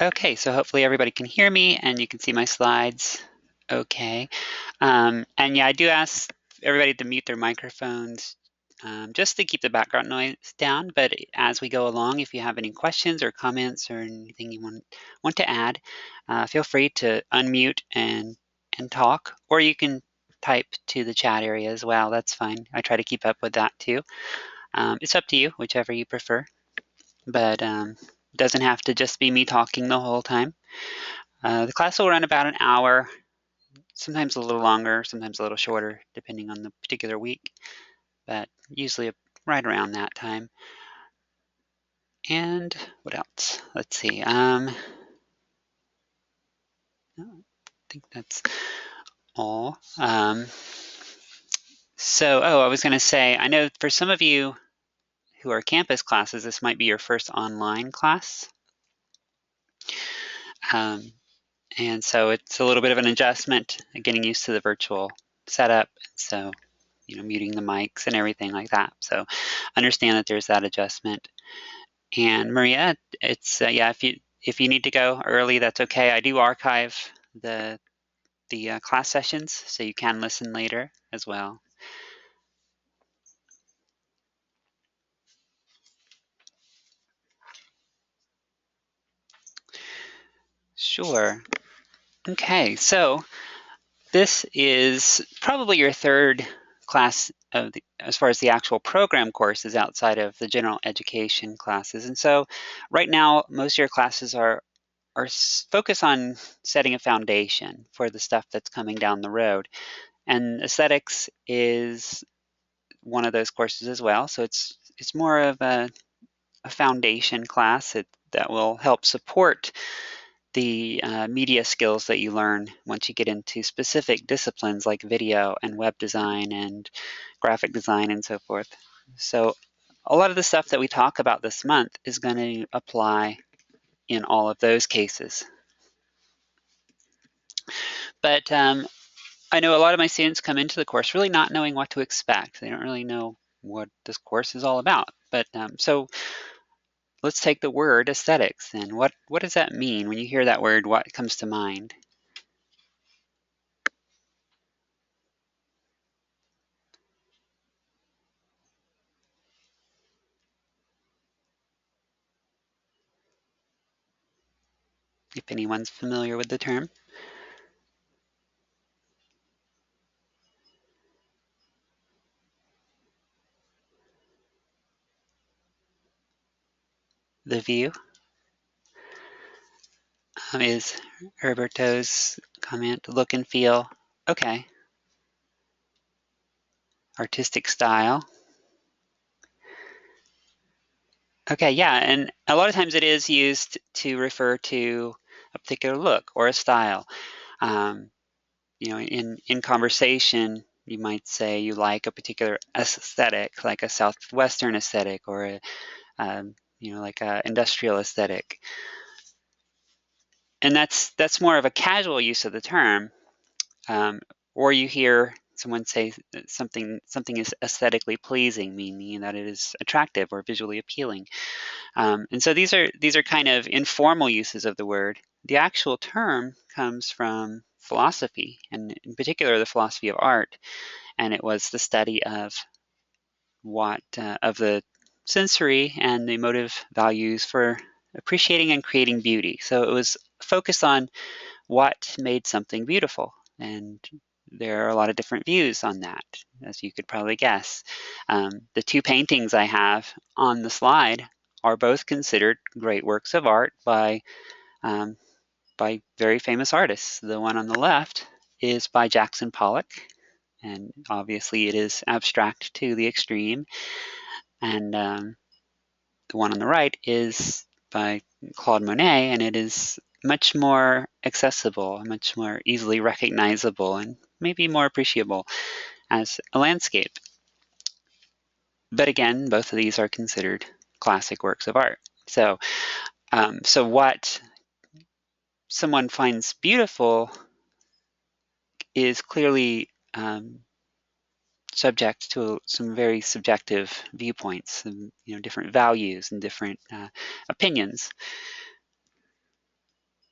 Okay, so hopefully everybody can hear me and you can see my slides. Okay. And yeah, I do ask everybody to mute their microphones just to keep the background noise down. But as we go along, if you have any questions or comments or anything you want to add, feel free to unmute and talk, or you can type to the chat area as well. That's fine. I try to keep up with that too. It's up to you, whichever you prefer. But doesn't have to just be me talking the whole time. The class will run about an hour, sometimes a little longer, sometimes a little shorter, depending on the particular week, but usually right around that time. And what else? Let's see. I think that's all. I was going to say, I know for some of you who are campus classes, this might be your first online class. Um, and so it's a little bit of an adjustment, getting used to the virtual setup. So muting the mics and everything like that. So understand that there's that adjustment. And Maria, it's yeah, if you need to go early, that's okay. I do archive the class sessions, so you can listen later as well. Sure. Okay, so this is probably your third class as far as the actual program courses outside of the general education classes. And so right now, most of your classes are focused on setting a foundation for the stuff that's coming down the road. And aesthetics is one of those courses as well. So it's more of a foundation class that will help support the media skills that you learn once you get into specific disciplines like video and web design and graphic design and so forth. So a lot of the stuff that we talk about this month is going to apply in all of those cases. But I know a lot of my students come into the course really not knowing what to expect. They don't really know what this course is all about. But so let's take the word aesthetics. And what does that mean? When you hear that word, what comes to mind? If anyone's familiar with the term. The view is Herberto's comment. Look and feel. Okay. Artistic style. Okay, yeah, and a lot of times it is used to refer to a particular look or a style. Um, in conversation, you might say you like a particular aesthetic, like a Southwestern aesthetic or like a industrial aesthetic. And that's more of a casual use of the term. Or you hear someone say something is aesthetically pleasing, meaning that it is attractive or visually appealing. And so these are kind of informal uses of the word. The actual term comes from philosophy, and in particular the philosophy of art, and it was the study of of the sensory and the emotive values for appreciating and creating beauty. So it was focused on what made something beautiful, and there are a lot of different views on that, as you could probably guess. The two paintings I have on the slide are both considered great works of art um, by very famous artists. The one on the left is by Jackson Pollock, and obviously it is abstract to the extreme. And the one on the right is by Claude Monet, and it is much more accessible, much more easily recognizable, and maybe more appreciable as a landscape. But again, both of these are considered classic works of art. So what someone finds beautiful is clearly subject to some very subjective viewpoints and different values and different opinions.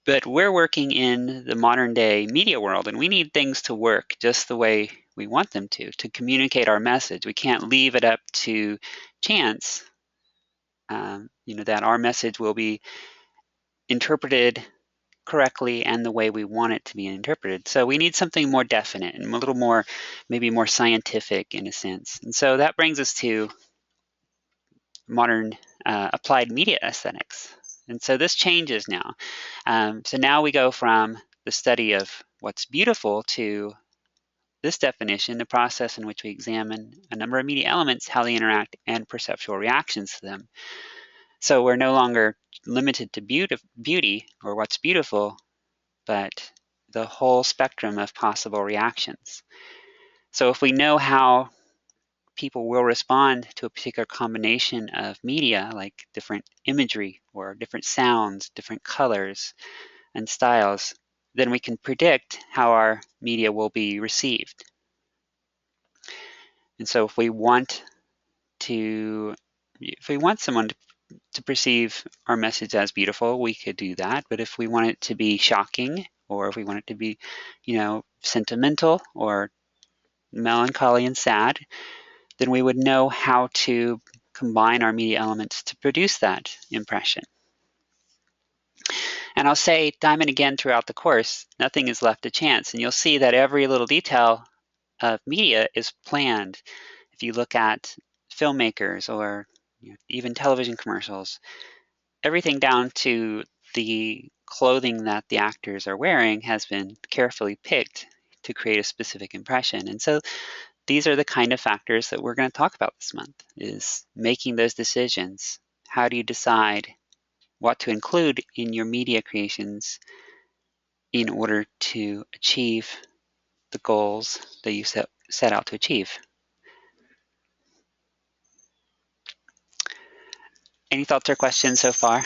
But we're working in the modern day media world, and we need things to work just the way we want them to communicate our message. We can't leave it up to chance, that our message will be interpreted correctly and the way we want it to be interpreted. So we need something more definite and a little more, maybe more scientific in a sense. And so that brings us to modern applied media aesthetics. And so this changes now. So now we go from the study of what's beautiful to this definition, the process in which we examine a number of media elements, how they interact, and perceptual reactions to them. So we're no longer limited to beauty or what's beautiful, but the whole spectrum of possible reactions. So if we know how people will respond to a particular combination of media, like different imagery or different sounds, different colors and styles, then we can predict how our media will be received. And so if we want someone to perceive our message as beautiful, we could do that. But if we want it to be shocking, or if we want it to be, sentimental or melancholy and sad, then we would know how to combine our media elements to produce that impression. And I'll say time and again throughout the course, nothing is left to chance. And you'll see that every little detail of media is planned. If you look at filmmakers or even television commercials, everything down to the clothing that the actors are wearing has been carefully picked to create a specific impression. And so these are the kind of factors that we're going to talk about this month, is making those decisions. How do you decide what to include in your media creations in order to achieve the goals that you set out to achieve? Any thoughts or questions so far?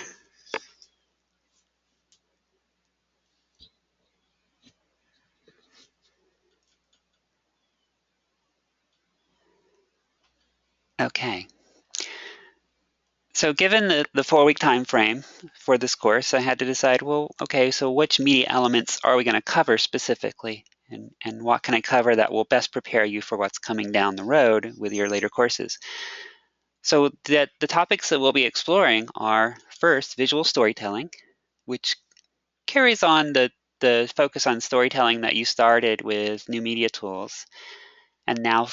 Okay. So given the 4-week time frame for this course, I had to decide, well, okay, so which media elements are we going to cover specifically? And what can I cover that will best prepare you for what's coming down the road with your later courses? So the topics that we'll be exploring are, first, visual storytelling, which carries on the focus on storytelling that you started with new media tools, and now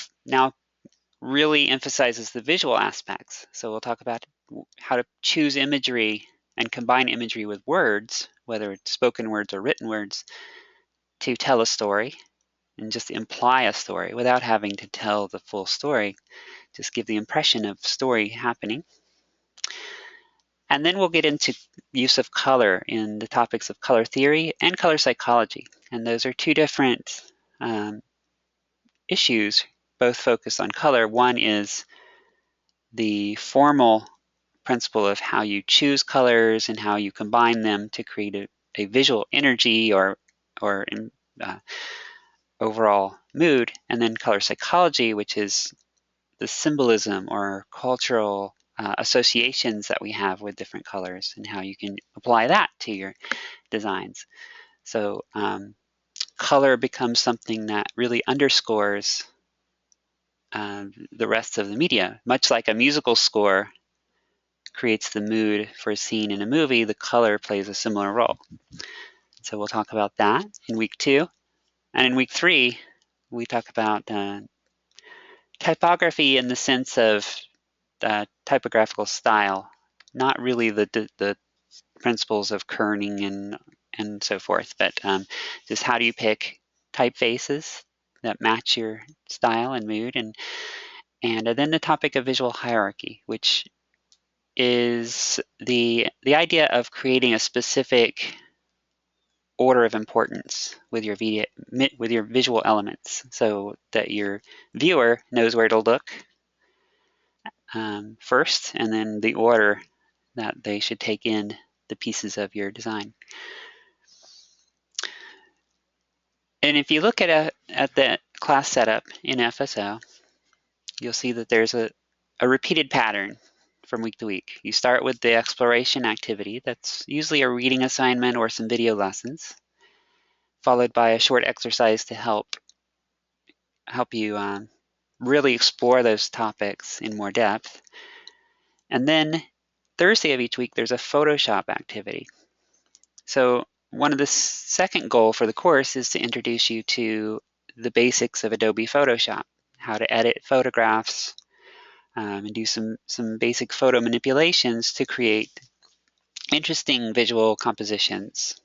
really emphasizes the visual aspects. So we'll talk about how to choose imagery and combine imagery with words, whether it's spoken words or written words, to tell a story and just imply a story without having to tell the full story, just give the impression of story happening. And then we'll get into use of color in the topics of color theory and color psychology. And those are two different issues, both focused on color. One is the formal principle of how you choose colors and how you combine them to create a visual energy or uh, overall mood, and then color psychology, which is the symbolism or cultural associations that we have with different colors and how you can apply that to your designs. So color becomes something that really underscores the rest of the media. Much like a musical score creates the mood for a scene in a movie, the color plays a similar role. So we'll talk about that in week 2. And in week 3, we talk about typography in the sense of typographical style, not really the principles of kerning and so forth, but just how do you pick typefaces that match your style and mood, and then the topic of visual hierarchy, which is the idea of creating a specific order of importance with your visual elements, so that your viewer knows where to look first, and then the order that they should take in the pieces of your design. And if you look at the class setup in FSO, you'll see that there's a repeated pattern. from week to week. You start with the exploration activity. That's usually a reading assignment or some video lessons, followed by a short exercise to help you really explore those topics in more depth. And then Thursday of each week, there's a Photoshop activity. So one of the second goal for the course is to introduce you to the basics of Adobe Photoshop, how to edit photographs, and do some basic photo manipulations to create interesting visual compositions.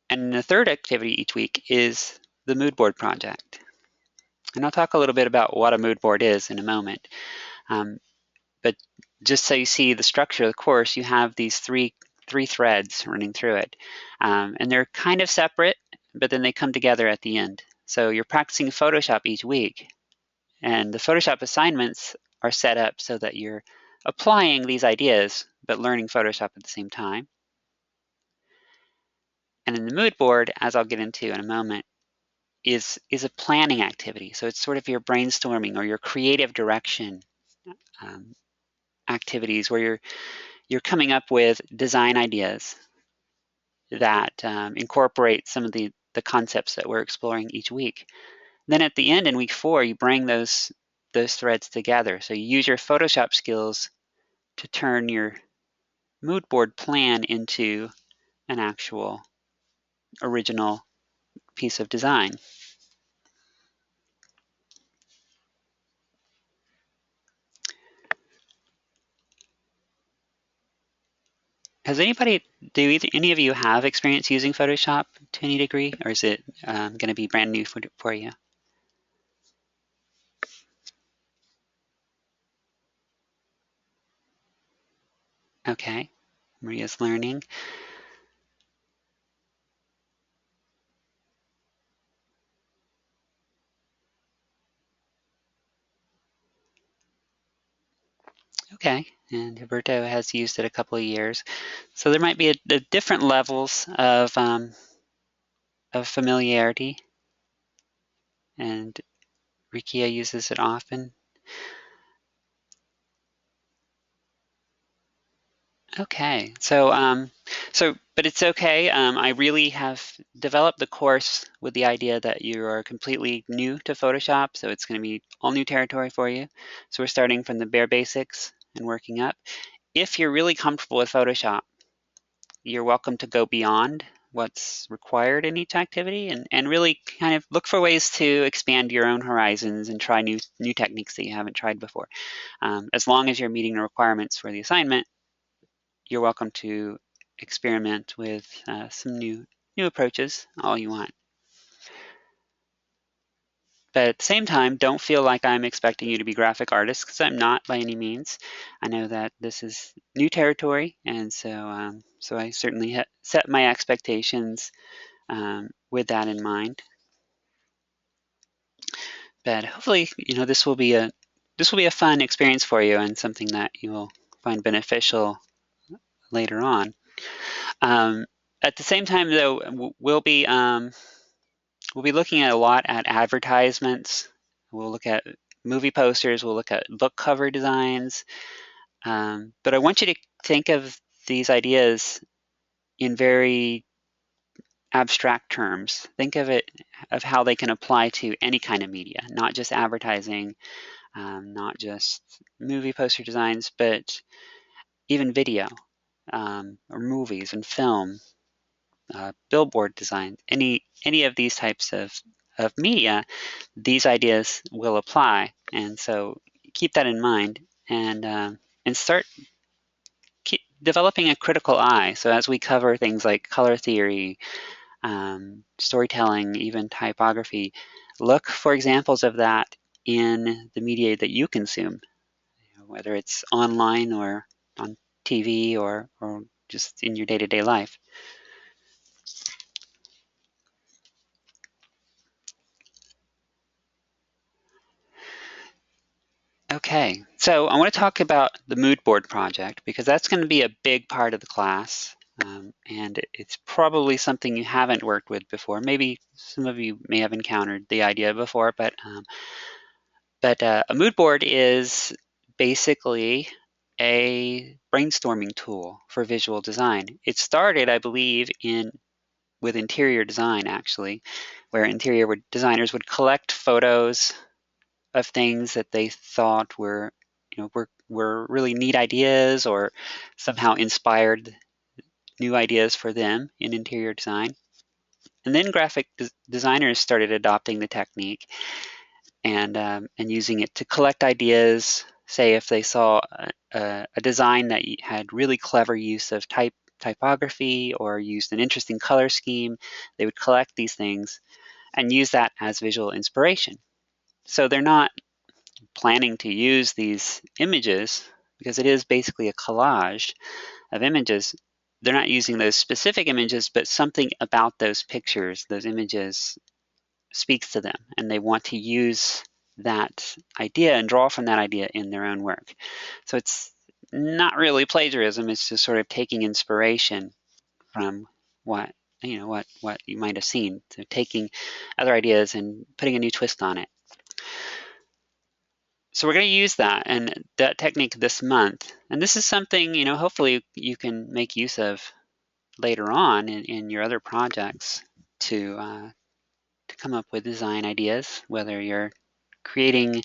And the third activity each week is the mood board project. And I'll talk a little bit about what a mood board is in a moment. But just so you see the structure of the course, you have these three threads running through it. And they're kind of separate, but then they come together at the end. So you're practicing Photoshop each week. And the Photoshop assignments are set up so that you're applying these ideas, but learning Photoshop at the same time. And in the mood board, as I'll get into in a moment, is a planning activity. So it's sort of your brainstorming or your creative direction activities where you're coming up with design ideas that incorporate some of the concepts that we're exploring each week. Then at the end in week 4, you bring those threads together. So you use your Photoshop skills to turn your mood board plan into an actual original piece of design. Do any of you have experience using Photoshop to any degree, or is it going to be brand new for you? Okay, Maria's learning. Okay, and Roberto has used it a couple of years. So there might be a different levels of familiarity, and Rikia uses it often. Okay, but it's okay. I really have developed the course with the idea that you are completely new to Photoshop, so it's going to be all new territory for you. So we're starting from the bare basics and working up. If you're really comfortable with Photoshop, you're welcome to go beyond what's required in each activity and really kind of look for ways to expand your own horizons and try new techniques that you haven't tried before. As long as you're meeting the requirements for the assignment, you're welcome to experiment with some new approaches all you want. But at the same time, don't feel like I'm expecting you to be graphic artists, because I'm not by any means. I know that this is new territory, and so I certainly set my expectations with that in mind. But hopefully, this will be a fun experience for you and something that you will find beneficial later on. At the same time, though, we'll be looking at a lot at advertisements. We'll look at movie posters. We'll look at book cover designs. But I want you to think of these ideas in very abstract terms. Think of how they can apply to any kind of media, not just advertising, not just movie poster designs, but even video or movies and film, billboard design, any of these types of media. These ideas will apply, and so keep that in mind and start developing a critical eye. So as we cover things like color theory, storytelling, even typography, look for examples of that in the media that you consume, whether it's online or on TV or just in your day-to-day life. Okay, so I want to talk about the mood board project because that's going to be a big part of the class, and it's probably something you haven't worked with before. Maybe some of you may have encountered the idea before, but But a mood board is basically a brainstorming tool for visual design. It started, I believe, with interior design, actually, where interior designers would collect photos of things that they thought were, were really neat ideas or somehow inspired new ideas for them in interior design. And then graphic designers started adopting the technique and using it to collect ideas. Say if they saw a design that had really clever use of typography or used an interesting color scheme, they would collect these things and use that as visual inspiration. So they're not planning to use these images because it is basically a collage of images. They're not using those specific images, but something about those pictures, those images, speaks to them, and they want to use that idea and draw from that idea in their own work. So it's not really plagiarism, it's just sort of taking inspiration from what what you might have seen. So taking other ideas and putting a new twist on it. So we're going to use that technique this month. And this is something, hopefully you can make use of later on in your other projects to come up with design ideas, whether you're creating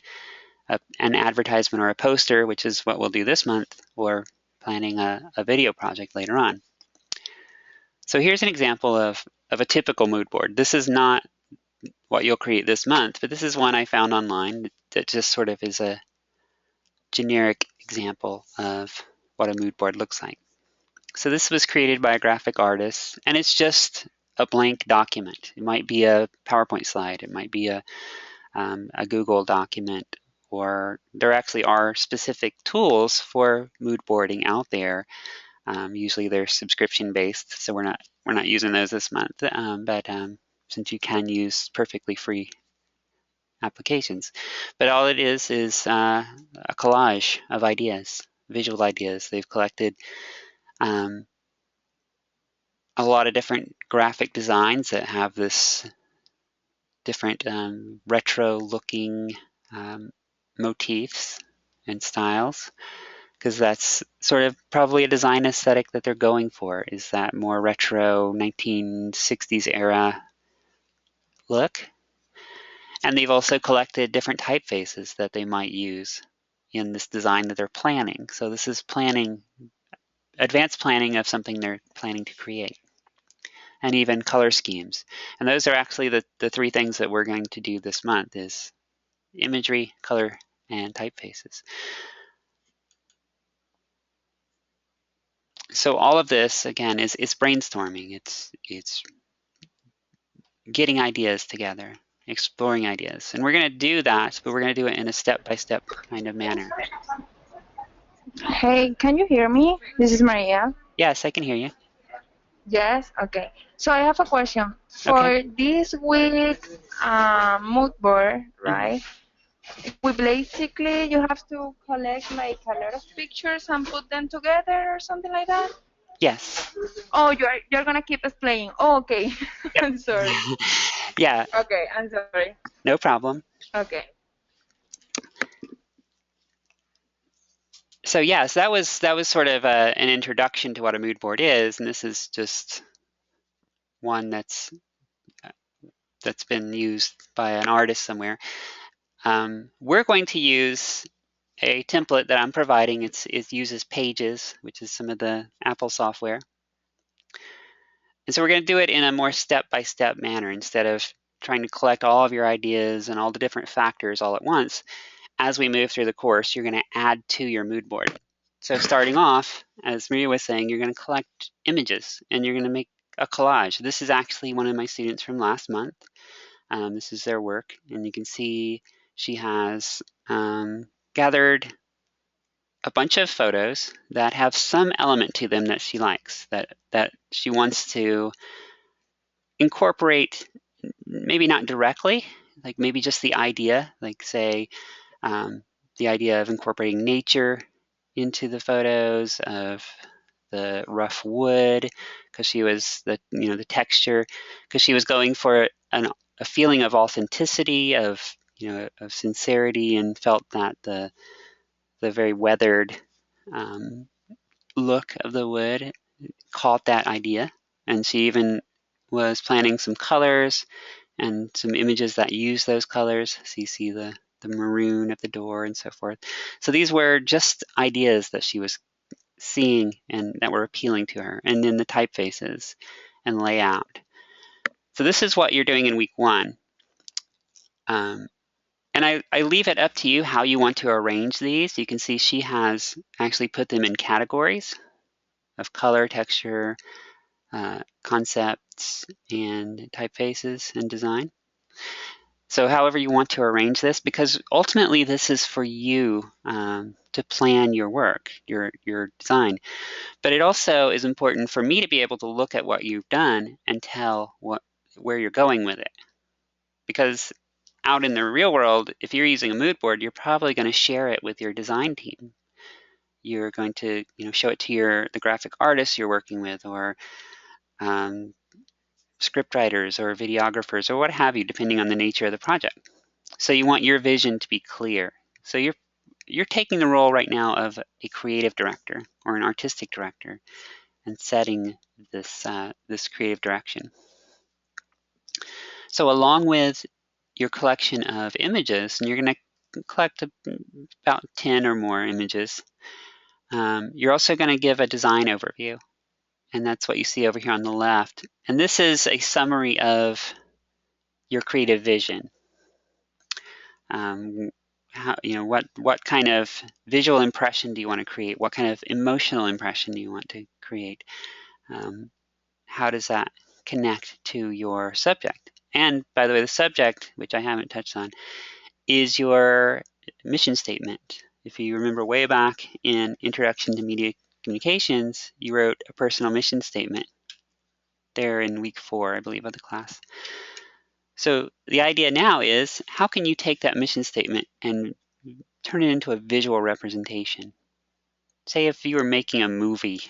an advertisement or a poster, which is what we'll do this month, or planning a video project later on. So here's an example of a typical mood board. This is not what you'll create this month, but this is one I found online that just sort of is a generic example of what a mood board looks like. So this was created by a graphic artist, and it's just a blank document. It might be a PowerPoint slide, it might be a Google document, or there actually are specific tools for mood boarding out there. Usually they're subscription based, so we're not using those this month. But since you can use perfectly free applications, but all it is a collage of ideas, visual ideas. They've collected a lot of different graphic designs that have this different retro looking motifs and styles, because that's sort of probably a design aesthetic that they're going for, is that more retro 1960s era look. And they've also collected different typefaces that they might use in this design that they're planning. So this is advanced planning of something they're planning to create, and even color schemes. And those are actually the three things that we're going to do this month: is imagery, color, and typefaces. So all of this, again, is brainstorming. It's getting ideas together, exploring ideas. And we're going to do that, but we're going to do it in a step-by-step kind of manner. Hey, can you hear me? This is Maria. Yes, I can hear you. Yes, okay. So I have a question. Okay. For this week mood board, Mm-hmm. right? We basically you have to collect like a lot of pictures and put them together or something like that. Yes. Oh, you're gonna keep explaining. Oh, okay. Yep. I'm sorry. Yeah, Okay, I'm sorry. no problem. Okay. So yes, that was sort of an introduction to what a mood board is, and this is just one that's been used by an artist somewhere. We're going to use a template that I'm providing. It uses Pages, which is some of the Apple software. And so we're going to do it in a more step-by-step manner instead of trying to collect all of your ideas and all the different factors all at once. As we move through the course, you're going to add to your mood board. So starting off, as Maria was saying, you're going to collect images and you're going to make a collage. This is actually one of my students from last month. This is their work, and you can see she has gathered a bunch of photos that have some element to them that she likes, that she wants to incorporate, maybe not directly, like maybe just the idea, like say the idea of incorporating nature into the photos, of the rough wood, because she was the texture, because she was going for a feeling of authenticity, of of sincerity, and felt that the very weathered look of the wood caught that idea. And she even was planning some colors and some images that use those colors. So you see the maroon of the door and so forth. So these were just ideas that she was seeing and that were appealing to her, and then the typefaces and layout. So this is what you're doing in week 1. And I leave it up to you how you want to arrange these. You can see she has actually put them in categories of color, texture, concepts, and typefaces and design. So however you want to arrange this, because ultimately this is for you to plan your work, your design. But it also is important for me to be able to look at what you've done and tell where you're going with it. Because out in the real world, if you're using a mood board, you're probably going to share it with your design team. You're going to show it to the graphic artists you're working with, or script writers or videographers or what have you, depending on the nature of the project. So you want your vision to be clear. So you're taking the role right now of a creative director or an artistic director and setting this creative direction. So along with your collection of images, and you're going to collect about 10 or more images, you're also going to give a design overview. And that's what you see over here on the left. And this is a summary of your creative vision. What kind of visual impression do you want to create? What kind of emotional impression do you want to create? How does that connect to your subject? And by the way, the subject, which I haven't touched on, is your mission statement. If you remember way back in Introduction to Media Communications, you wrote a personal mission statement there in week 4, I believe, of the class. So the idea now is, how can you take that mission statement and turn it into a visual representation? Say if you were making a movie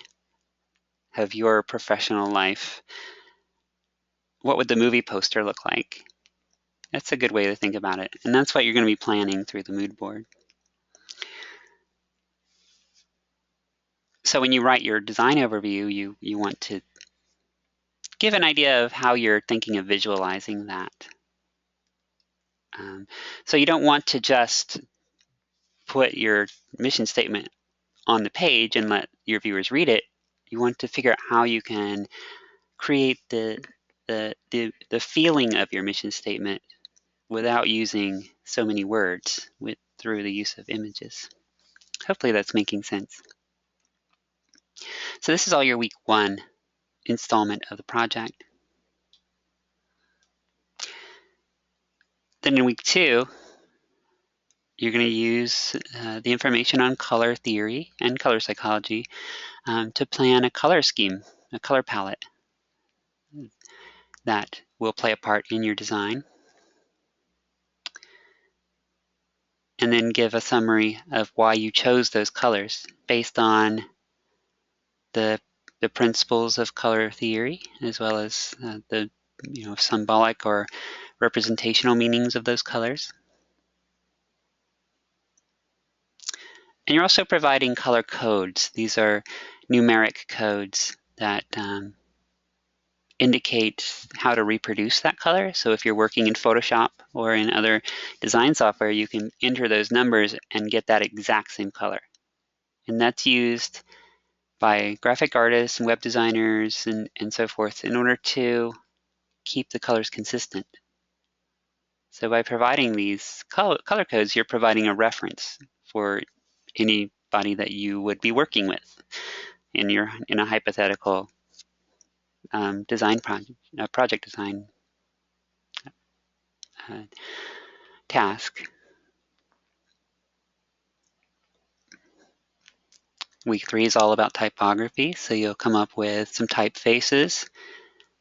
of your professional life, what would the movie poster look like? That's a good way to think about it. And that's what you're going to be planning through the mood board. So when you write your design overview, you want to give an idea of how you're thinking of visualizing that. So you don't want to just put your mission statement on the page and let your viewers read it. You want to figure out how you can create the feeling of your mission statement without using so many words through the use of images. Hopefully that's making sense. So this is all your week 1 installment of the project. Then in week 2, you're going to use the information on color theory and color psychology to plan a color scheme, a color palette that will play a part in your design. And then give a summary of why you chose those colors based on the principles of color theory, as well as the symbolic or representational meanings of those colors. And you're also providing color codes. These are numeric codes that indicate how to reproduce that color. So if you're working in Photoshop or in other design software, you can enter those numbers and get that exact same color. And that's used by graphic artists and web designers and so forth in order to keep the colors consistent. So by providing these color codes, you're providing a reference for anybody that you would be working with in a hypothetical design project design uh, task. Week 3 is all about typography, so you'll come up with some typefaces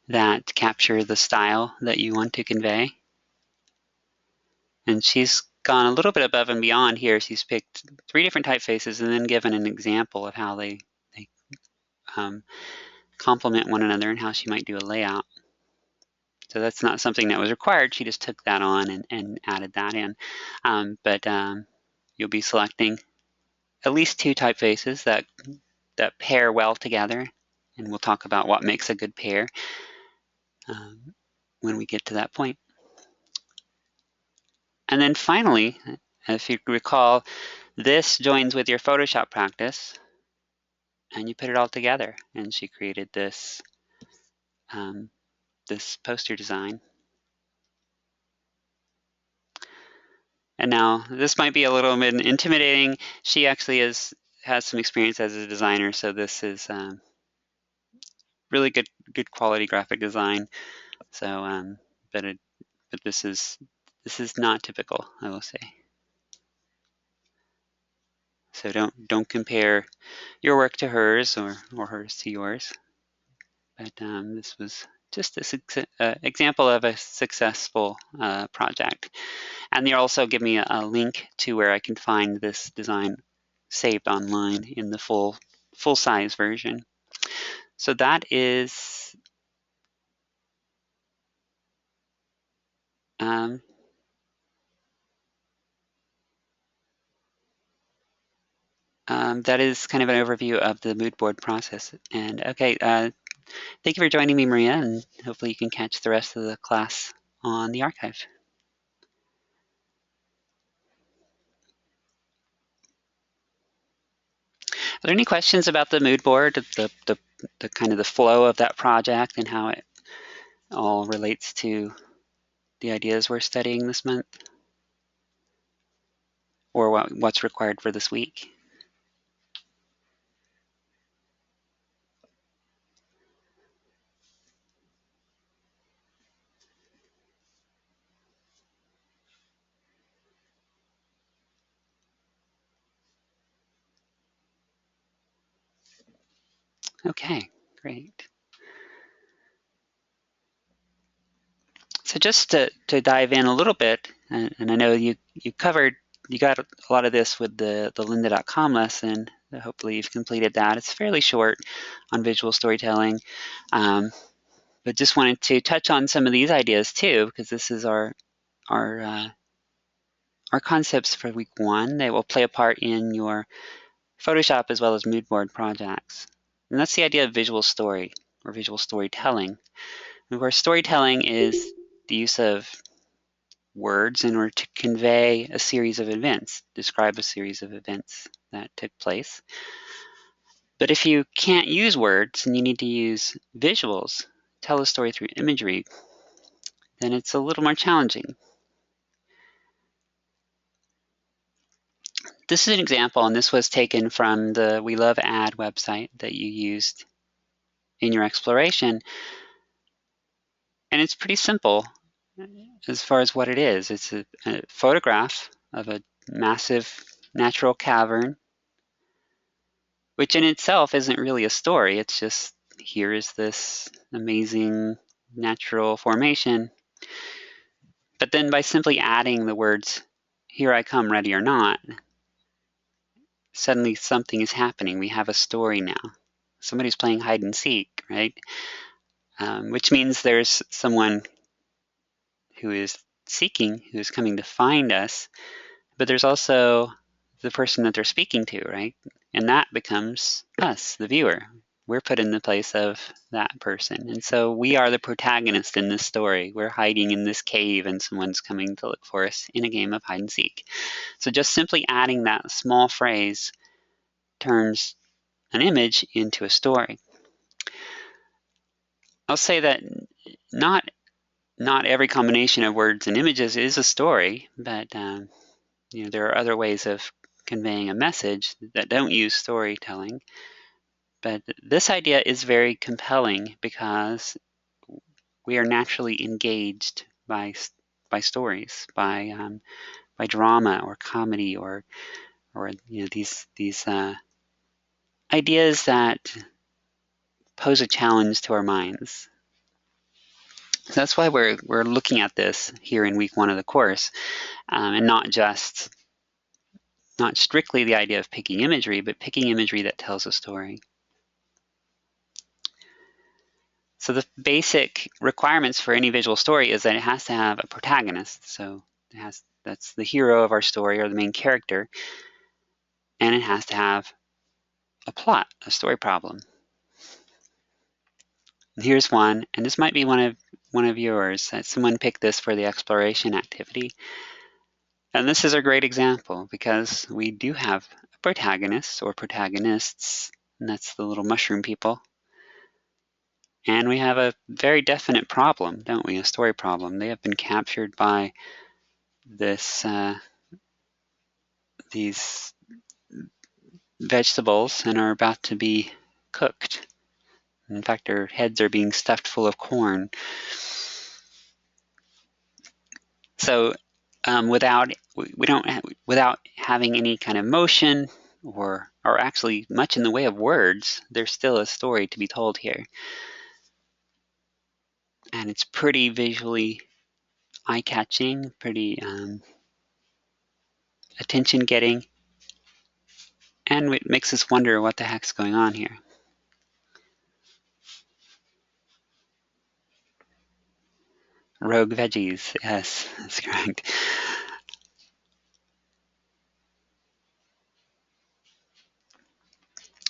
that capture the style that you want to convey. And she's gone a little bit above and beyond here. She's picked 3 different typefaces and then given an example of how they complement one another and how she might do a layout. So that's not something that was required. She just took that on and added that in. But you'll be selecting at least 2 typefaces that pair well together, and we'll talk about what makes a good pair when we get to that point. And then finally, if you recall, this joins with your Photoshop practice, and you put it all together. And she created this this poster design. And now this might be a little bit intimidating. She actually has some experience as a designer, so this is really good quality graphic design. So, but this is not typical, I will say. So don't compare your work to hers or hers to yours. But this was just an example of a successful project. And they also give me a link to where I can find this design saved online in the full size version. So that is um, that is kind of an overview of the mood board process. And okay, thank you for joining me, Maria, and hopefully you can catch the rest of the class on the archive. Are there any questions about the mood board, the kind of the flow of that project and how it all relates to the ideas we're studying this month, or what's required for this week? Okay, great. So just to dive in a little bit, and I know you got a lot of this with the lynda.com lesson. Hopefully you've completed that. It's fairly short on visual storytelling, but just wanted to touch on some of these ideas too, because this is our concepts for week 1. They will play a part in your Photoshop as well as mood board projects. And that's the idea of visual story or visual storytelling. And of course, storytelling is the use of words in order to convey a series of events, describe a series of events that took place. But if you can't use words and you need to use visuals, tell a story through imagery, then it's a little more challenging. This is an example, and this was taken from the We Love Ad website that you used in your exploration. And it's pretty simple as far as what it is. It's a photograph of a massive natural cavern, which in itself isn't really a story. It's just, here is this amazing natural formation. But then by simply adding the words, "Here I come, ready or not," suddenly something is happening. We have a story now. Somebody's playing hide and seek, right? Which means there's someone who is seeking, who is coming to find us, but there's also the person that they're speaking to, right? And that becomes us, the viewer. We're put in the place of that person. And so we are the protagonist in this story. We're hiding in this cave and someone's coming to look for us in a game of hide and seek. So just simply adding that small phrase turns an image into a story. I'll say that not every combination of words and images is a story, but there are other ways of conveying a message that don't use storytelling. But this idea is very compelling because we are naturally engaged by stories, by drama or comedy or these ideas that pose a challenge to our minds. So that's why we're looking at this here in week 1 of the course, and not strictly the idea of picking imagery, but picking imagery that tells a story. So the basic requirements for any visual story is that it has to have a protagonist. So that's the hero of our story or the main character, and it has to have a plot, a story problem. And here's one, and this might be one of yours. Someone picked this for the exploration activity. And this is a great example because we do have a protagonist or protagonists, and that's the little mushroom people. And we have a very definite problem, don't we? A story problem. They have been captured by these vegetables and are about to be cooked. In fact, their heads are being stuffed full of corn. So without having any kind of motion or actually much in the way of words, there's still a story to be told here. And it's pretty visually eye-catching, pretty attention-getting, and it makes us wonder what the heck's going on here. Rogue veggies, yes, that's correct.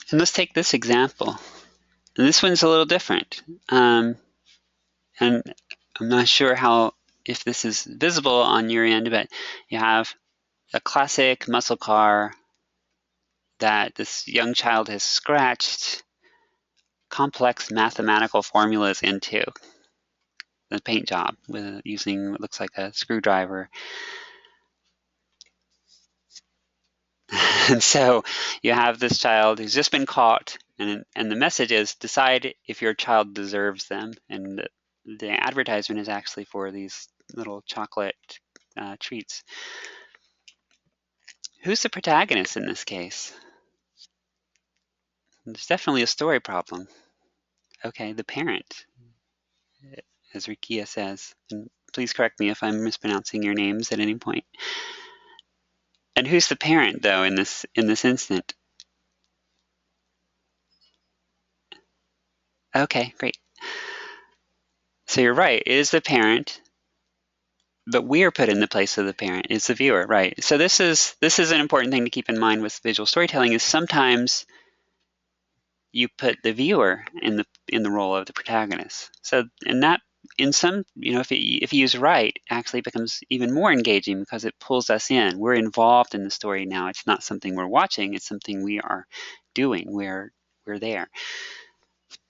And let's take this example. And this one's a little different. And I'm not sure if this is visible on your end, but you have a classic muscle car that this young child has scratched complex mathematical formulas into the paint job using what looks like a screwdriver. And so you have this child who's just been caught, and the message is decide if your child deserves them. And the advertisement is actually for these little chocolate treats. Who's the protagonist in this case? There's definitely a story problem. Okay, the parent, as Rikia says. And please correct me if I'm mispronouncing your names at any point. And who's the parent, though, in this instant? Okay, great. So you're right. It is the parent, but we are put in the place of the parent. It's the viewer, right? So this is an important thing to keep in mind with visual storytelling. Is sometimes you put the viewer in the role of the protagonist. So in some, if you use right, actually becomes even more engaging because it pulls us in. We're involved in the story now. It's not something we're watching. It's something we are doing. We're there.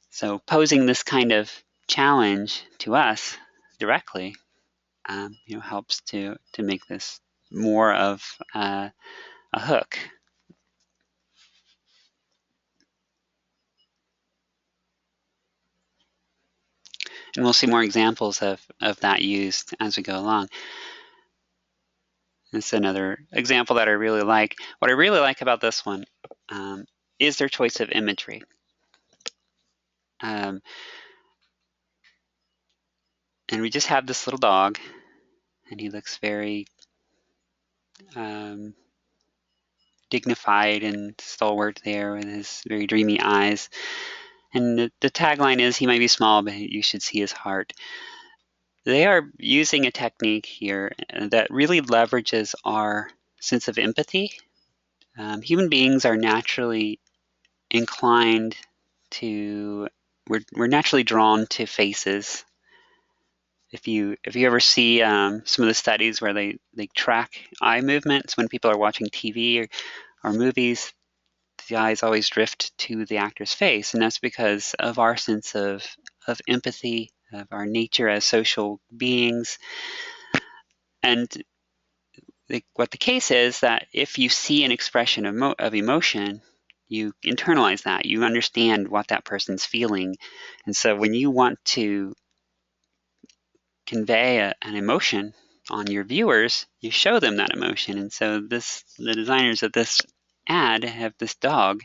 So posing this kind of challenge to us directly, helps to make this more of a hook. And we'll see more examples of that used as we go along. It's another example that I really like. What I really like about this one is their choice of imagery. And we just have this little dog, and he looks very dignified and stalwart there with his very dreamy eyes. And the tagline is, he might be small, but you should see his heart. They are using a technique here that really leverages our sense of empathy. Human beings are naturally inclined to, we're naturally drawn to faces. If you ever see some of the studies where they track eye movements when people are watching TV or movies, the eyes always drift to the actor's face, and that's because of our sense of empathy, of our nature as social beings. And what the case is that if you see an expression of emotion, you internalize that. You understand what that person's feeling. And so when you want to convey an emotion on your viewers, you show them that emotion. And so the designers of this ad have this dog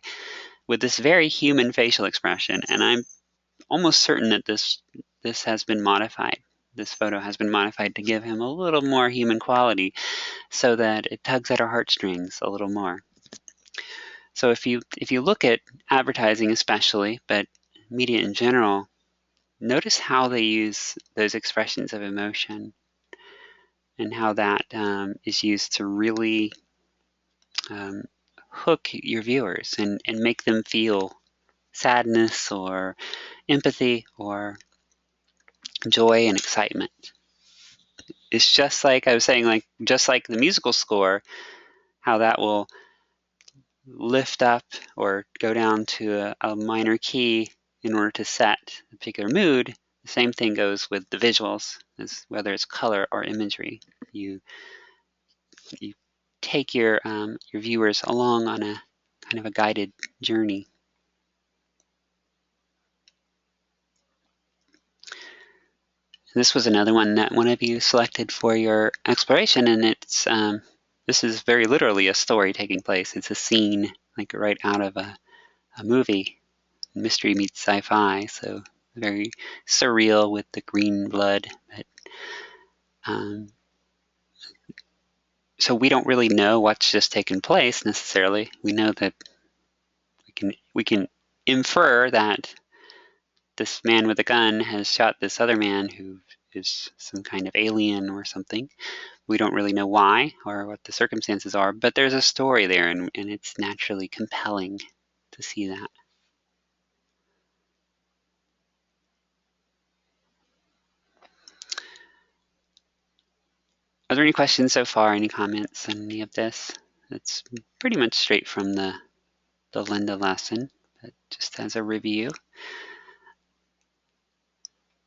with this very human facial expression. And I'm almost certain that this has been modified. This photo has been modified to give him a little more human quality so that it tugs at our heartstrings a little more. So if you look at advertising especially, but media in general, notice how they use those expressions of emotion and how that is used to really um, hook your viewers and make them feel sadness or empathy or joy and excitement. It's just like I was saying, like just like the musical score, how that will lift up or go down to a minor key in order to set a particular mood. The same thing goes with the visuals, whether it's color or imagery. You take your viewers along on a kind of a guided journey. This was another one that one of you selected for your exploration, and this is very literally a story taking place. It's a scene like right out of a movie, mystery meets sci-fi, so very surreal with the green blood. But, um, so we don't really know what's just taken place necessarily. We know that we can infer that this man with a gun has shot this other man who is some kind of alien or something. We don't really know why or what the circumstances are, but there's a story there, and it's naturally compelling to see that. Are there any questions so far? Any comments on any of this? It's pretty much straight from the Linda lesson, but just as a review.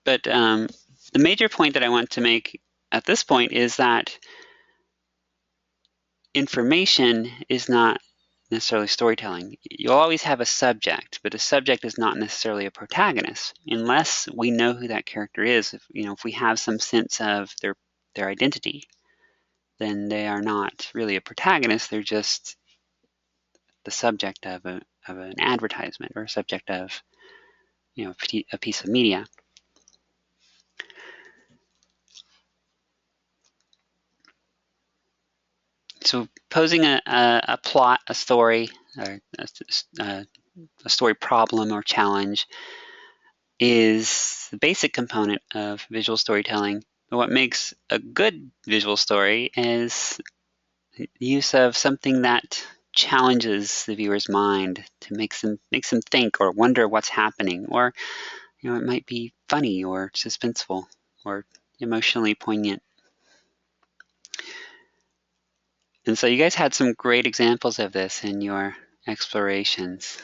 But the major point that I want to make at this point is that information is not necessarily storytelling. You'll always have a subject, but a subject is not necessarily a protagonist unless we know who that character is. If we have some sense of their identity, then they are not really a protagonist. They're just the subject of an advertisement or a subject of a piece of media. So posing a plot, a story, or a story problem or challenge is the basic component of visual storytelling. But what makes a good visual story is the use of something that challenges the viewer's mind to makes them think or wonder what's happening, or it might be funny or suspenseful or emotionally poignant. And so you guys had some great examples of this in your explorations.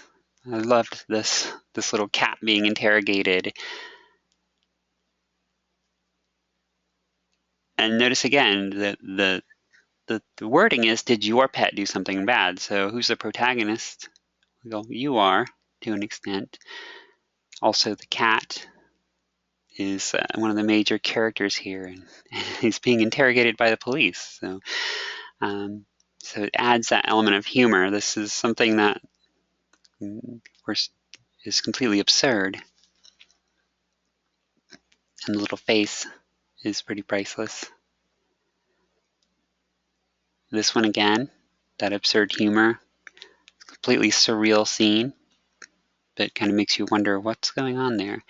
I loved this little cat being interrogated. And notice again that the wording is, did your pet do something bad? So who's the protagonist? Well, you are, to an extent. Also, the cat is one of the major characters here, and he's being interrogated by the police. Um, so it adds that element of humor. This is something that, of course, is completely absurd. And the little face is pretty priceless. This one again, that absurd humor, completely surreal scene that kind of makes you wonder what's going on there.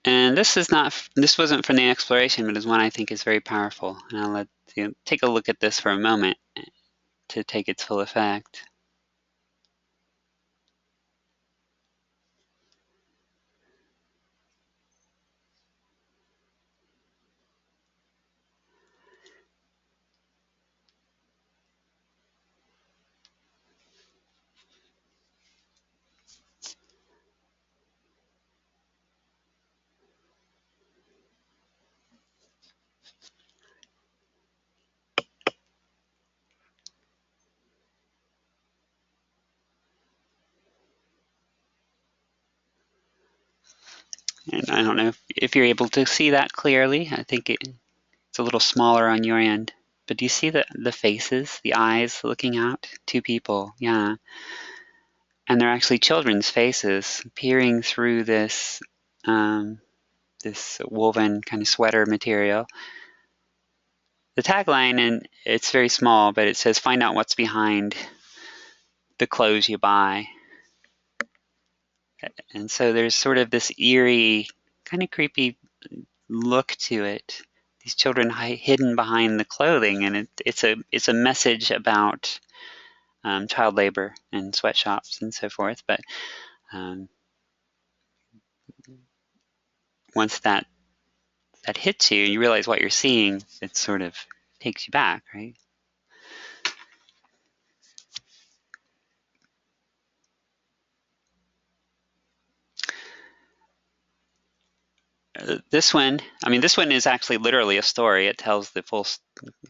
And this wasn't from the exploration, but is one I think is very powerful. And I'll let you take a look at this for a moment to take its full effect. And I don't know if you're able to see that clearly. I think it's a little smaller on your end. But do you see the faces, the eyes looking out? Two people, yeah. And they're actually children's faces peering through this woven kind of sweater material. The tagline, and it's very small, but it says, "Find out what's behind the clothes you buy." And so there's sort of this eerie, kind of creepy look to it. These children hidden behind the clothing, and it's a message about child labor and sweatshops and so forth. But um, once that hits you and you realize what you're seeing, it sort of takes you back, right? This one, I mean, this one is actually literally a story. It tells the full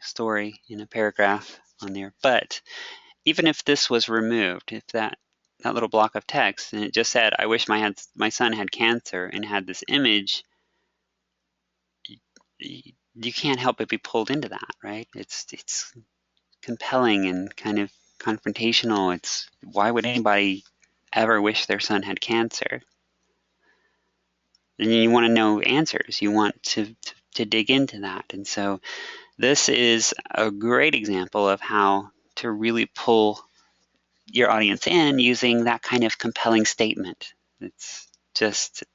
story in a paragraph on there. But even if this was removed, if that little block of text and it just said, "I wish my son had cancer," and had this image, you can't help but be pulled into that, right? It's compelling and kind of confrontational. It's why would anybody ever wish their son had cancer? And you want to know answers. You want to dig into that. And so this is a great example of how to really pull your audience in using that kind of compelling statement. It's just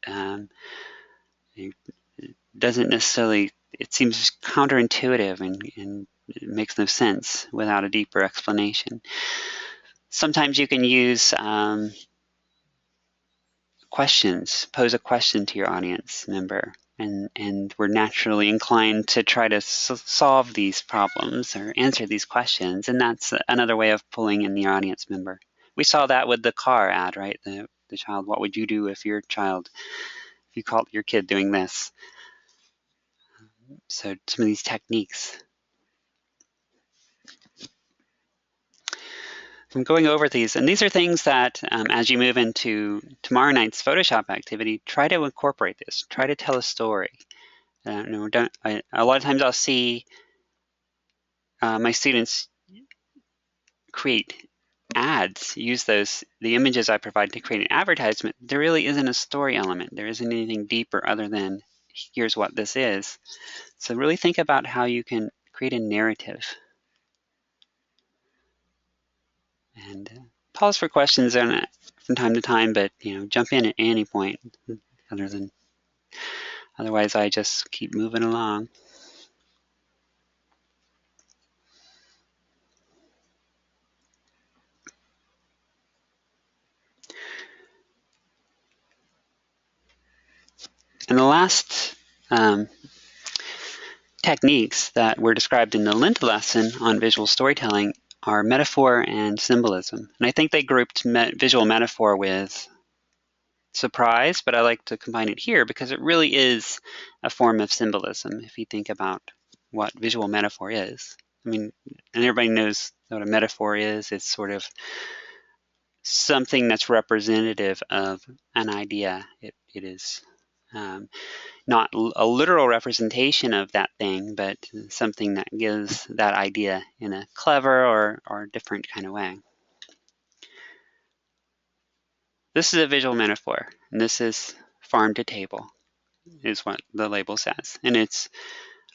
it doesn't necessarily, it seems counterintuitive and it makes no sense without a deeper explanation. Sometimes you can use questions, pose a question to your audience member, and we're naturally inclined to try to solve these problems or answer these questions, and that's another way of pulling in the audience member. We saw that with the car ad, right? The child, what would you do if if you caught your kid doing this? So some of these techniques. I'm going over these, and these are things that as you move into tomorrow night's Photoshop activity, try to incorporate this. Try to tell a story. No, don't. A lot of times I'll see my students create ads, use the images I provide to create an advertisement. There really isn't a story element. There isn't anything deeper other than here's what this is. So really think about how you can create a narrative. And pause for questions on it from time to time, but jump in at any point. Other than Otherwise, I just keep moving along. And the last techniques that were described in the Linda lesson on visual storytelling are metaphor and symbolism. And I think they grouped visual metaphor with surprise, but I like to combine it here because it really is a form of symbolism if you think about what visual metaphor is. I mean, and everybody knows what a metaphor is. It's sort of something that's representative of an idea. It is not a literal representation of that thing, but something that gives that idea in a clever or different kind of way. This is a visual metaphor, and this is farm to table, is what the label says. And it's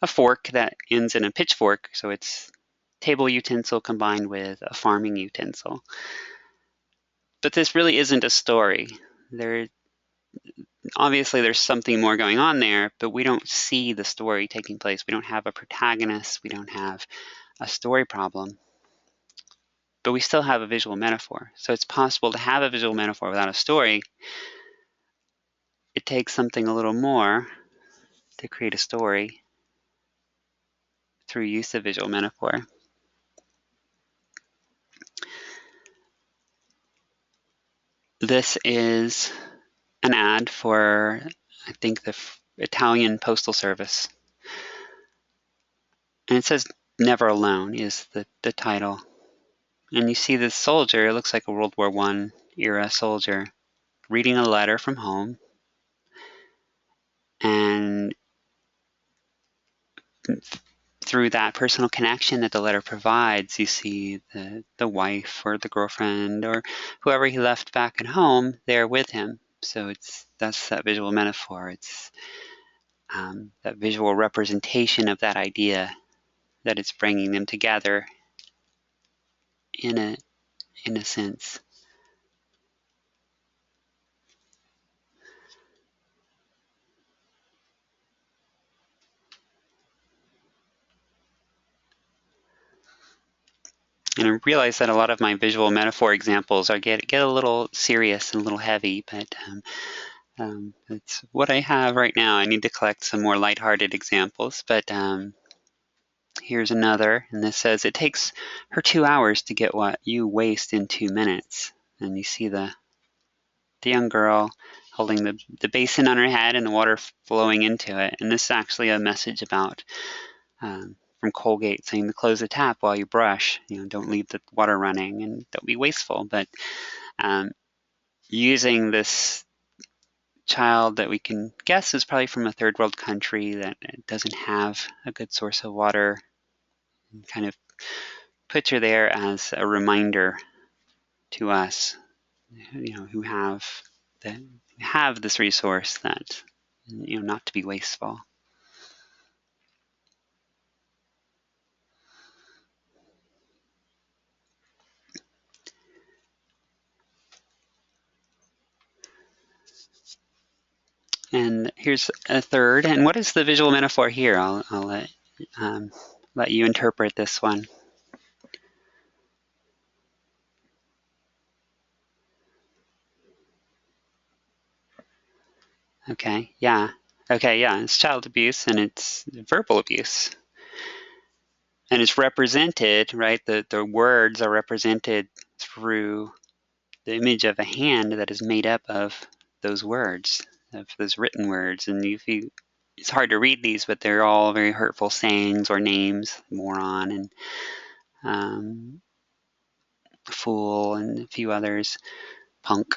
a fork that ends in a pitchfork, so it's table utensil combined with a farming utensil. But this really isn't a story. Obviously there's something more going on there, but we don't see the story taking place. We don't have a protagonist. We don't have a story problem, but we still have a visual metaphor. So it's possible to have a visual metaphor without a story. It takes something a little more to create a story through use of visual metaphor. This is an ad for, I think, the Italian Postal Service. And it says "Never Alone" is the title. And you see this soldier, it looks like a World War I era soldier, reading a letter from home. And through that personal connection that the letter provides, you see the wife or the girlfriend or whoever he left back at home there with him. So that's that visual metaphor. It's that visual representation of that idea that it's bringing them together in a sense. And I realize that a lot of my visual metaphor examples are get a little serious and a little heavy, but it's what I have right now. I need to collect some more lighthearted examples, but here's another, and this says, it takes her 2 hours to get what you waste in 2 minutes. And you see the young girl holding the basin on her head and the water flowing into it. And this is actually a message about from Colgate saying to close the tap while you brush. Don't leave the water running and don't be wasteful. But using this child that we can guess is probably from a third world country that doesn't have a good source of water, and kind of puts her there as a reminder to us, who have this resource, that not to be wasteful. And here's a third. And what is the visual metaphor here? I'll let you interpret this one. Okay, yeah. Okay, yeah, it's child abuse and it's verbal abuse. And it's represented, right? The words are represented through the image of a hand that is made up of those words, of those written words. And it's hard to read these, but they're all very hurtful sayings or names, moron and fool and a few others, punk.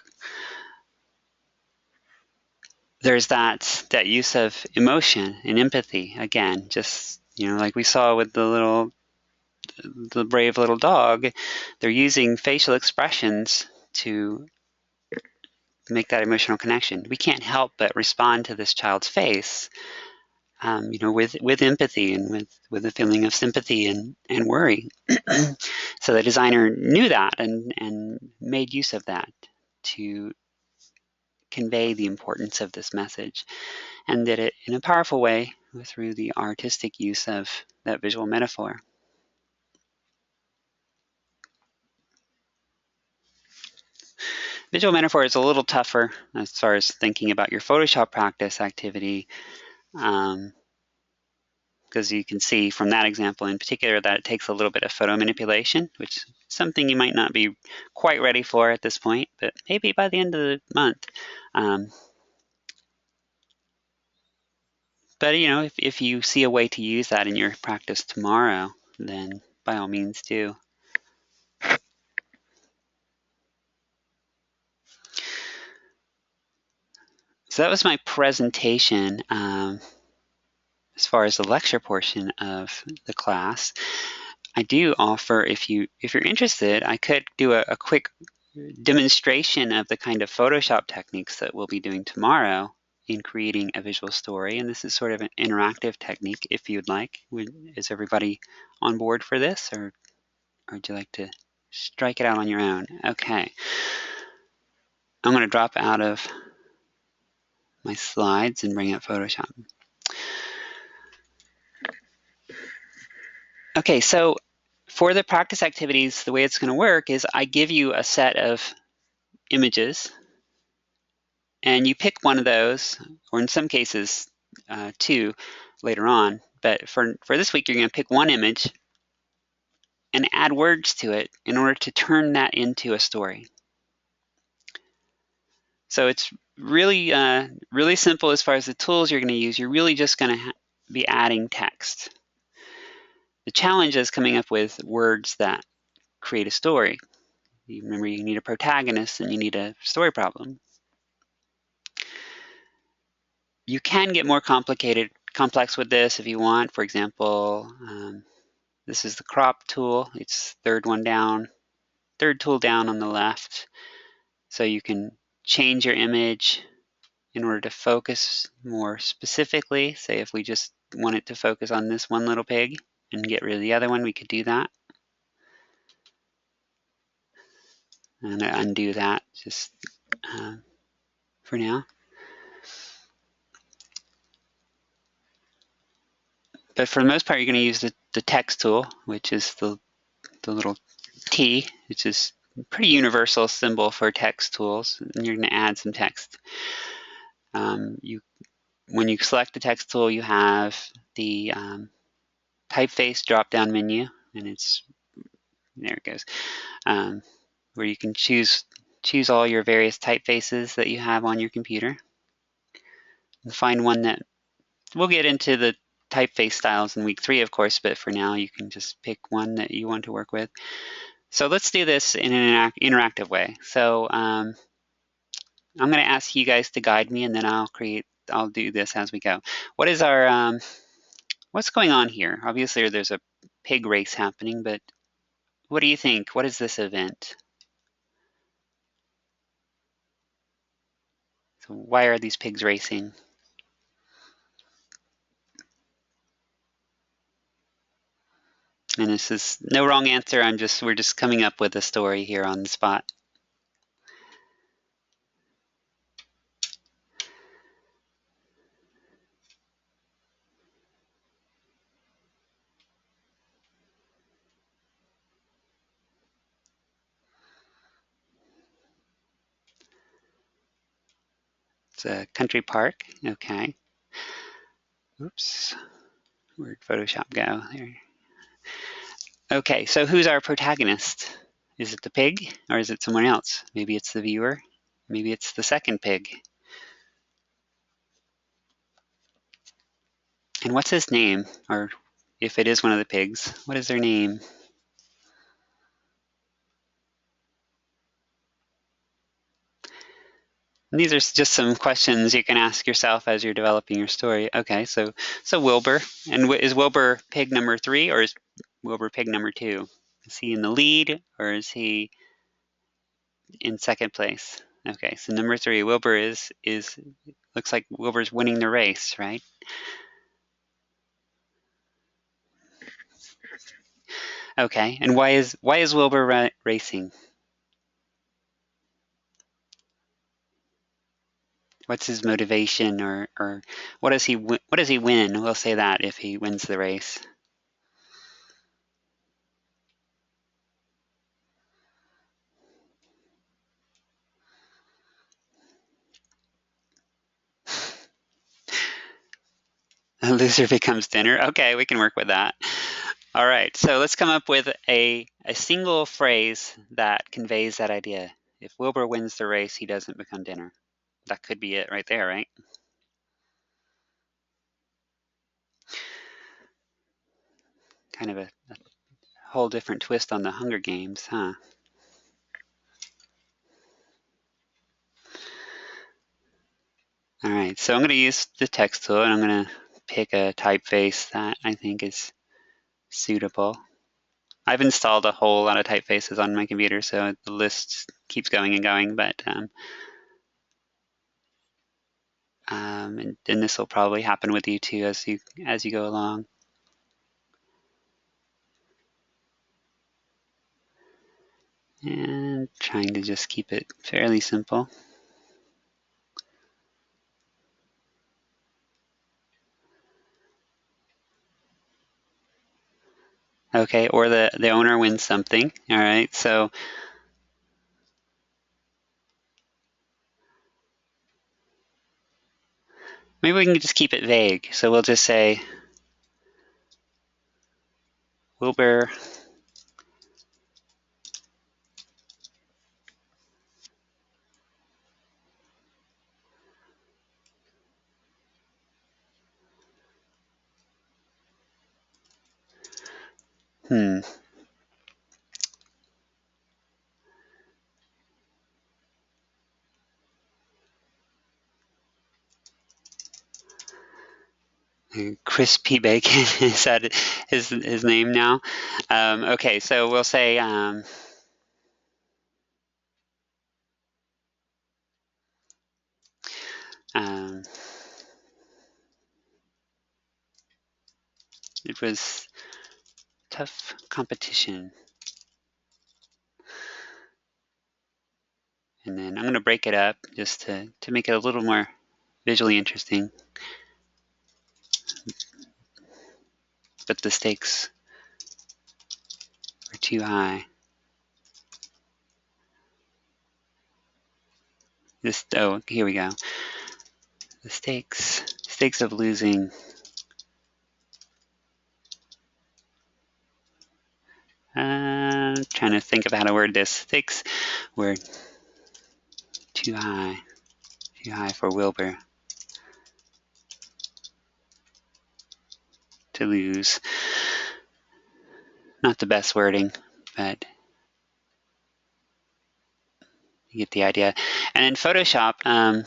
There's that use of emotion and empathy again, just like we saw with the brave little dog. They're using facial expressions to make that emotional connection. We can't help but respond to this child's face, with empathy and with a feeling of sympathy and worry. So the designer knew that and made use of that to convey the importance of this message, and did it in a powerful way through the artistic use of that visual metaphor. Visual metaphor is a little tougher as far as thinking about your Photoshop practice activity, because you can see from that example in particular that it takes a little bit of photo manipulation, which is something you might not be quite ready for at this point, but maybe by the end of the month. But if you see a way to use that in your practice tomorrow, then by all means do. So that was my presentation as far as the lecture portion of the class. I do offer, if you're interested, I could do a quick demonstration of the kind of Photoshop techniques that we'll be doing tomorrow in creating a visual story. And this is sort of an interactive technique, if you'd like. Is everybody on board for this, or would you like to strike it out on your own? Okay. I'm going to drop out of my slides and bring up Photoshop. Okay, so for the practice activities, the way it's going to work is I give you a set of images, and you pick one of those, or in some cases, two later on. But for this week, you're going to pick one image and add words to it in order to turn that into a story. So it's really, really simple as far as the tools you're going to use. You're really just going to be adding text. The challenge is coming up with words that create a story. You remember, you need a protagonist and you need a story problem. You can get more complex with this if you want. For example, this is the crop tool. It's third tool down on the left. So you can change your image in order to focus more specifically. Say if we just want it to focus on this one little pig and get rid of the other one, we could do that. I'm going to undo that just for now. But for the most part, you're going to use the text tool, which is the little T, which is a pretty universal symbol for text tools, and you're going to add some text. When you select the text tool, you have the typeface drop-down menu, and there it goes, where you can choose all your various typefaces that you have on your computer, and find one that we'll get into the typeface styles in week 3, of course, but for now you can just pick one that you want to work with. So let's do this in an interactive way. So I'm going to ask you guys to guide me, and then I'll do this as we go. What is our what's going on here? Obviously there's a pig race happening, but what do you think? What is this event? So why are these pigs racing? And this is no wrong answer. We're just coming up with a story here on the spot. It's a country park. Okay. Oops. Where'd Photoshop go? There. Okay, so who's our protagonist? Is it the pig or is it someone else? Maybe it's the viewer. Maybe it's the second pig. And what's his name? Or if it is one of the pigs, what is their name? And these are just some questions you can ask yourself as you're developing your story. Okay, so Wilbur. And is Wilbur pig number 3 or is Wilbur pig number 2? Is he in the lead or is he in second place? Okay, so number 3, Wilbur is looks like Wilbur's winning the race, right? Okay, and why is Wilbur racing? What's his motivation, or what does he win? We'll say that if he wins the race. A loser becomes dinner. Okay, we can work with that. All right, so let's come up with a single phrase that conveys that idea. If Wilbur wins the race, he doesn't become dinner. That could be it right there, right? Kind of a whole different twist on the Hunger Games, huh? All right, so I'm going to use the text tool, and I'm going to pick a typeface that I think is suitable. I've installed a whole lot of typefaces on my computer, so the list keeps going and going, but and this will probably happen with you too as you go along. And trying to just keep it fairly simple. Okay, or the owner wins something. All right, so maybe we can just keep it vague. So we'll just say Wilbur Crispy Bacon is that his name now? Okay, so we'll say um, it was tough competition. And then I'm going to break it up just to make it a little more visually interesting. But the stakes are too high. This, oh, here we go. The stakes of losing. Trying to think of how to word this. Stakes were too high for Wilbur to lose. Not the best wording, but you get the idea. And in Photoshop,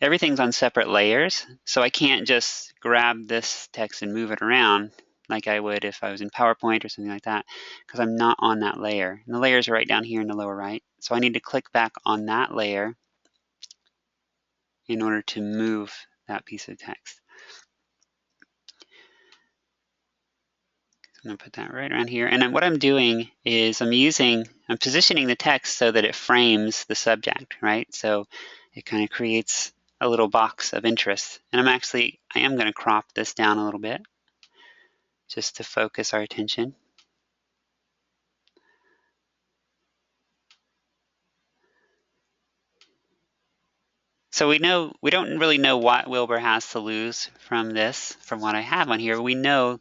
everything's on separate layers, so I can't just grab this text and move it around like I would if I was in PowerPoint or something like that, because I'm not on that layer. And the layers are right down here in the lower right. So I need to click back on that layer in order to move that piece of text. I'm going to put that right around here. And then what I'm doing is I'm positioning the text so that it frames the subject, right? So it kind of creates a little box of interest. And I am going to crop this down a little bit just to focus our attention. So we don't really know what Wilbur has to lose from this, from what I have on here. We know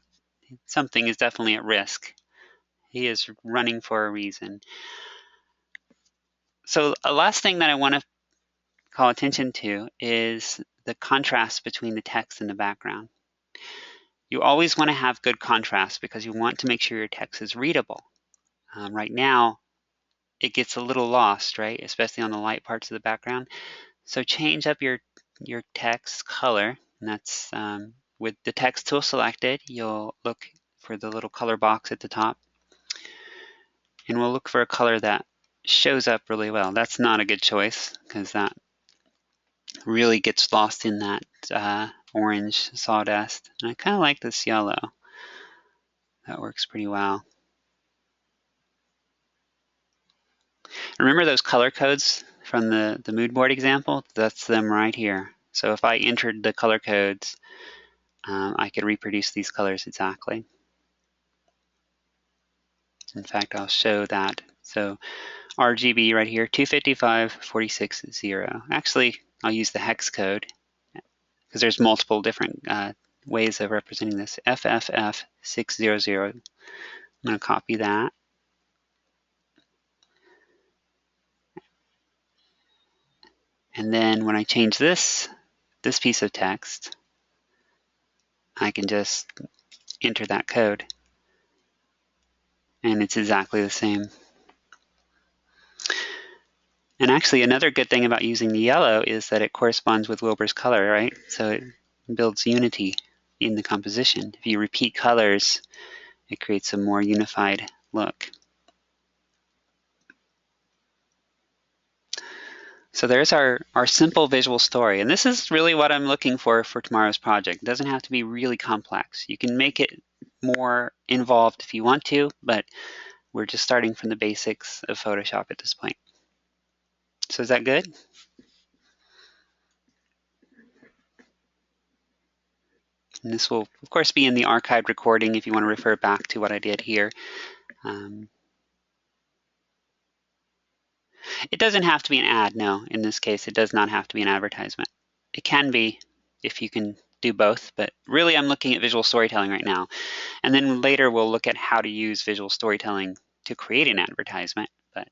something is definitely at risk. He is running for a reason. So a last thing that I want to call attention to is the contrast between the text and the background. You always want to have good contrast because you want to make sure your text is readable. Right now, it gets a little lost, right? Especially on the light parts of the background. So change up your text color, and that's with the text tool selected, you'll look for the little color box at the top, and we'll look for a color that shows up really well. That's not a good choice because that really gets lost in that orange sawdust. And I kind of like this yellow. That works pretty well. Remember those color codes from the mood board example? That's them right here. So if I entered the color codes, I could reproduce these colors exactly. In fact, I'll show that. So RGB right here, 255.46.0. Actually, I'll use the hex code because there's multiple different ways of representing this. FFF600. I'm going to copy that. And then when I change this piece of text, I can just enter that code. And it's exactly the same. And actually, another good thing about using the yellow is that it corresponds with Wilbur's color, right? So it builds unity in the composition. If you repeat colors, it creates a more unified look. So there's our simple visual story. And this is really what I'm looking for tomorrow's project. It doesn't have to be really complex. You can make it more involved if you want to, but we're just starting from the basics of Photoshop at this point. So is that good? And this will, of course, be in the archived recording if you want to refer back to what I did here. It doesn't have to be an ad, no. In this case, it does not have to be an advertisement. It can be if you can do both, but really I'm looking at visual storytelling right now. And then later we'll look at how to use visual storytelling to create an advertisement. But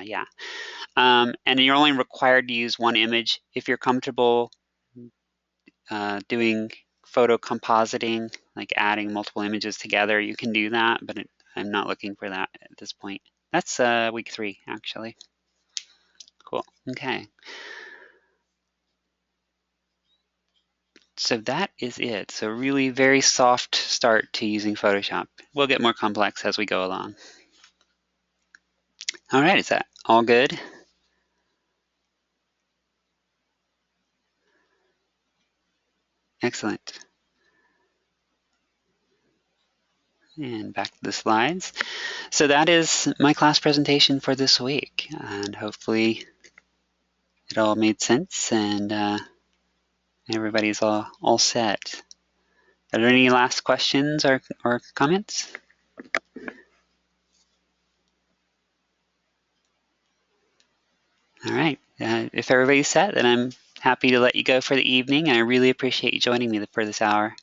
yeah. And you're only required to use one image. If you're comfortable doing photo compositing, like adding multiple images together, you can do that, but I'm not looking for that at this point. That's week 3, actually. Cool. Okay. So that is it. So really very soft start to using Photoshop. We'll get more complex as we go along. All right, is that all good? Excellent. And back to the slides. So that is my class presentation for this week. And hopefully it all made sense and everybody's all set. Are there any last questions or comments? All right. if everybody's set, then I'm happy to let you go for the evening, and I really appreciate you joining me for this hour.